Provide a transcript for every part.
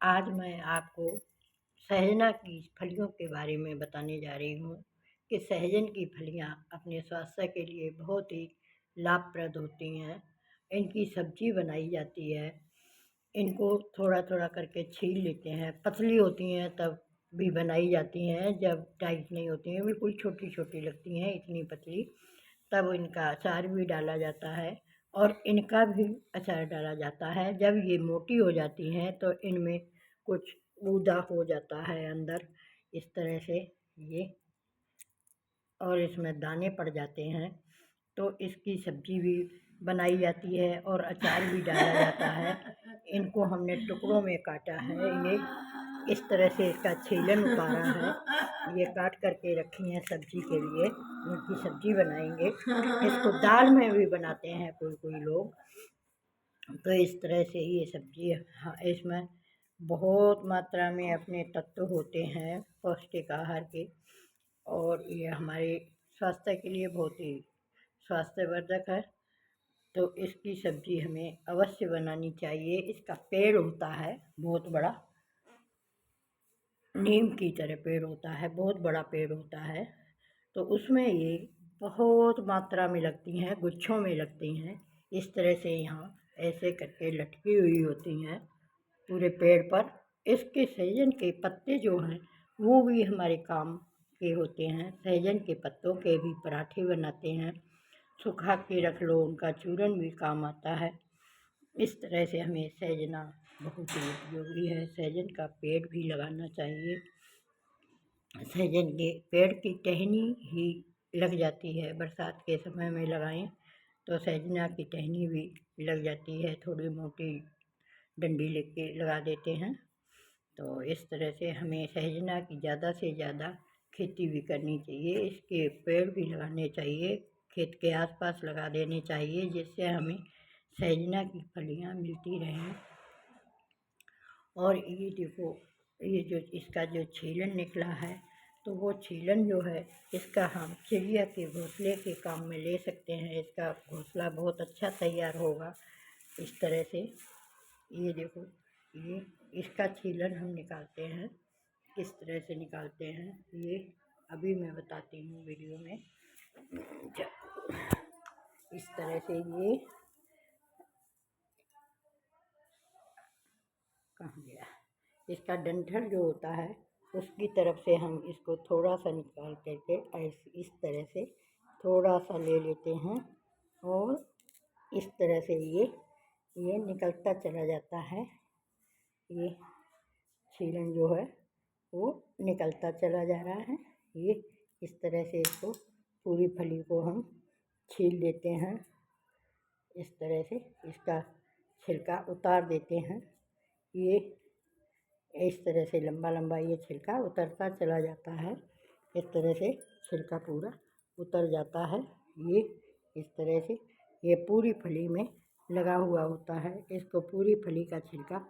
आज मैं आपको सहजना की फलियों के बारे में बताने जा रही हूँ कि सहजन की फलियाँ अपने स्वास्थ्य के लिए बहुत ही लाभप्रद होती हैं। इनकी सब्जी बनाई जाती है। इनको थोड़ा थोड़ा करके छील लेते हैं। पतली होती हैं तब भी बनाई जाती हैं, जब टाइट नहीं होती हैं, बिल्कुल छोटी छोटी लगती हैं, इतनी पतली, तब इनका अचार भी डाला जाता है और इनका भी अचार डाला जाता है। जब ये मोटी हो जाती हैं तो इनमें कुछ गूदा हो जाता है अंदर, इस तरह से ये, और इसमें दाने पड़ जाते हैं, तो इसकी सब्जी भी बनाई जाती है और अचार भी डाला जाता है। इनको हमने टुकड़ों में काटा है। ये इस तरह से इसका छीलन उतारा है। ये काट करके रखी हैं सब्जी के लिए, इनकी सब्जी बनाएंगे। इसको दाल में भी बनाते हैं कोई कोई लोग। तो इस तरह से ये सब्जी, हाँ, इसमें बहुत मात्रा में अपने तत्व होते हैं पौष्टिक आहार के, और ये हमारे स्वास्थ्य के लिए बहुत ही स्वास्थ्यवर्धक है। तो इसकी सब्जी हमें अवश्य बनानी चाहिए। इसका पेड़ होता है बहुत बड़ा, नीम की तरह पेड़ होता है, बहुत बड़ा पेड़ होता है। तो उसमें ये बहुत मात्रा में लगती हैं, गुच्छों में लगती हैं। इस तरह से यहाँ ऐसे करके लटकी हुई होती हैं पूरे पेड़ पर। इसके सहजन के पत्ते जो हैं वो भी हमारे काम के होते हैं। सहजन के पत्तों के भी पराठे बनाते हैं, सुखा के रख लो, उनका चूरन भी काम आता है। इस तरह से हमें सहजना बहुत ही उपयोगी है। सहजन का पेड़ भी लगाना चाहिए। सहजन के पेड़ की टहनी ही लग जाती है, बरसात के समय में लगाएं तो सहजना की टहनी भी लग जाती है। थोड़ी मोटी डंडी लेके लगा देते हैं। तो इस तरह से हमें सहजना की ज़्यादा से ज़्यादा खेती भी करनी चाहिए। इसके पेड़ भी लगाने चाहिए, खेत के आसपास लगा देने चाहिए, जिससे हमें सहजना की फलियाँ मिलती रहें। और ये देखो, ये जो इसका जो छीलन निकला है, तो वो छीलन जो है इसका हम चिड़िया के घोंसले के काम में ले सकते हैं। इसका घोंसला बहुत अच्छा तैयार होगा। इस तरह से ये देखो, ये इसका छीलन हम निकालते हैं। किस तरह से निकालते हैं ये अभी मैं बताती हूँ वीडियो में। इस तरह से ये कहाँ गया, इसका डंठल जो होता है उसकी तरफ से हम इसको थोड़ा सा निकाल करके ऐसे इस तरह से थोड़ा सा ले लेते हैं, और इस तरह से ये निकलता चला जाता है। ये छीलन जो है वो निकलता चला जा रहा है। ये इस तरह से इसको पूरी फली को हम छील देते हैं। इस तरह से इसका छिलका उतार देते हैं। ये इस तरह से लंबा लंबा ये छिलका उतरता चला जाता है। इस तरह से छिलका पूरा उतर जाता है। ये इस तरह से ये पूरी फली में लगा हुआ होता है। इसको पूरी फली का छिलका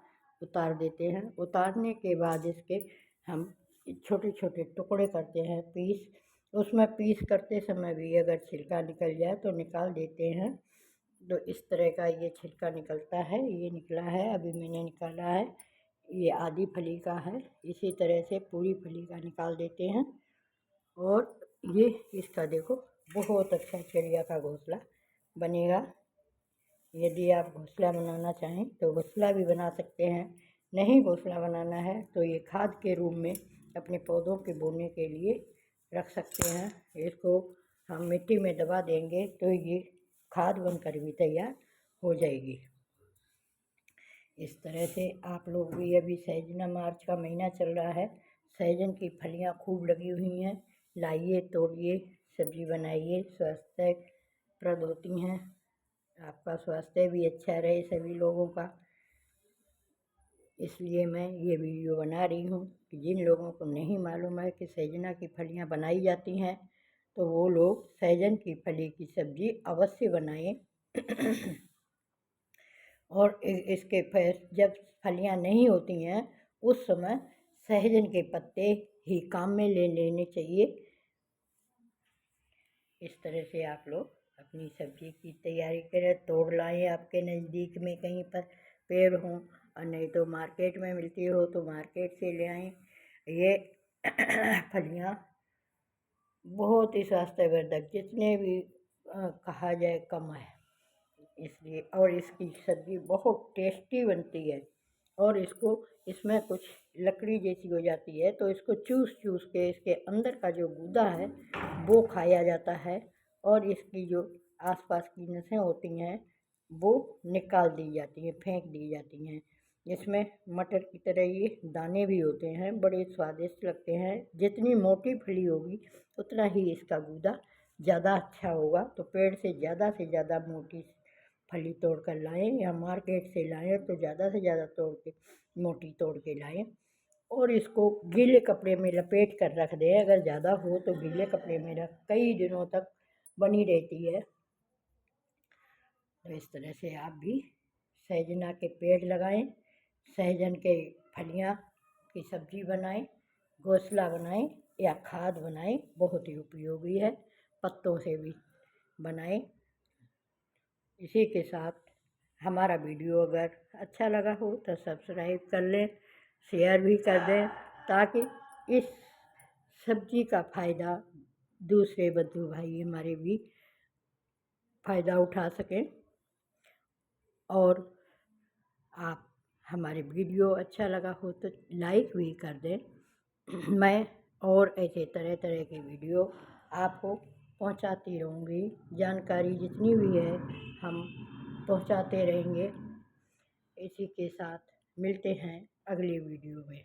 उतार देते हैं। उतारने के बाद इसके हम छोटे छोटे टुकड़े करते हैं, पीस। उसमें पीस करते समय भी अगर छिलका निकल जाए तो निकाल देते हैं। तो इस तरह का ये छिलका निकलता है। ये निकला है, अभी मैंने निकाला है। ये आधी फली का है। इसी तरह से पूरी फली का निकाल देते हैं। और ये इसका देखो बहुत अच्छा चिड़िया का घोंसला बनेगा। यदि आप घोंसला बनाना चाहें तो घोंसला भी बना सकते हैं। नहीं घोंसला बनाना है तो ये खाद के रूप में अपने पौधों के बोने के लिए रख सकते हैं। इसको हम मिट्टी में दबा देंगे तो ये खाद बनकर भी तैयार हो जाएगी। इस तरह से आप लोग भी, अभी सहजना मार्च का महीना चल रहा है, सहजन की फलियाँ खूब लगी हुई हैं। लाइए, तोड़िए, सब्जी बनाइए, स्वास्थ्यप्रद होती हैं। आपका स्वास्थ्य भी अच्छा रहे सभी लोगों का। इसलिए मैं ये वीडियो बना रही हूँ कि जिन लोगों को नहीं मालूम है कि सहजना की फलियाँ बनाई जाती हैं, तो वो लोग सहजन की फली की सब्ज़ी अवश्य बनाएं। और इसके जब फलियाँ नहीं होती हैं उस समय सहजन के पत्ते ही काम में ले लेने चाहिए। इस तरह से आप लोग अपनी सब्जी की तैयारी करें, तोड़ लाएं। आपके नज़दीक में कहीं पर पेड़ हों और नहीं तो मार्केट में मिलती हो तो मार्केट से ले आएँ। ये फलियाँ बहुत ही स्वास्थ्यवर्धक, जितने भी कहा जाए कम है, इसलिए। और इसकी सब्ज़ी बहुत टेस्टी बनती है। और इसको, इसमें कुछ लकड़ी जैसी हो जाती है तो इसको चूस चूस के इसके अंदर का जो गूदा है वो खाया जाता है, और इसकी जो आसपास की नसें होती हैं वो निकाल दी जाती हैं, फेंक दी जाती हैं। इसमें मटर की तरह ये दाने भी होते हैं, बड़े स्वादिष्ट लगते हैं। जितनी मोटी फली होगी उतना ही इसका गूदा ज़्यादा अच्छा होगा। तो पेड़ से ज़्यादा मोटी फली तोड़ कर लाएँ, या मार्केट से लाएँ तो ज़्यादा से ज़्यादा मोटी तोड़ के लाएँ, और इसको गीले कपड़े में लपेट कर रख दें। अगर ज़्यादा हो तो गीले कपड़े में रख कई दिनों तक बनी रहती है। तो इस तरह से आप भी सहजना के पेड़ लगाएं, सहजन के फलियां की सब्ज़ी बनाएं, घोंसला बनाएं या खाद बनाएं, बहुत ही उपयोगी है। पत्तों से भी बनाएं। इसी के साथ हमारा वीडियो अगर अच्छा लगा हो तो सब्सक्राइब कर लें, शेयर भी कर दें, ताकि इस सब्ज़ी का फ़ायदा दूसरे बंधु भाई हमारे भी फ़ायदा उठा सकें। और आप हमारे वीडियो अच्छा लगा हो तो लाइक भी कर दें। मैं और ऐसे तरह तरह के वीडियो आपको पहुंचाती रहूँगी। जानकारी जितनी भी है हम पहुंचाते रहेंगे। इसी के साथ मिलते हैं अगली वीडियो में।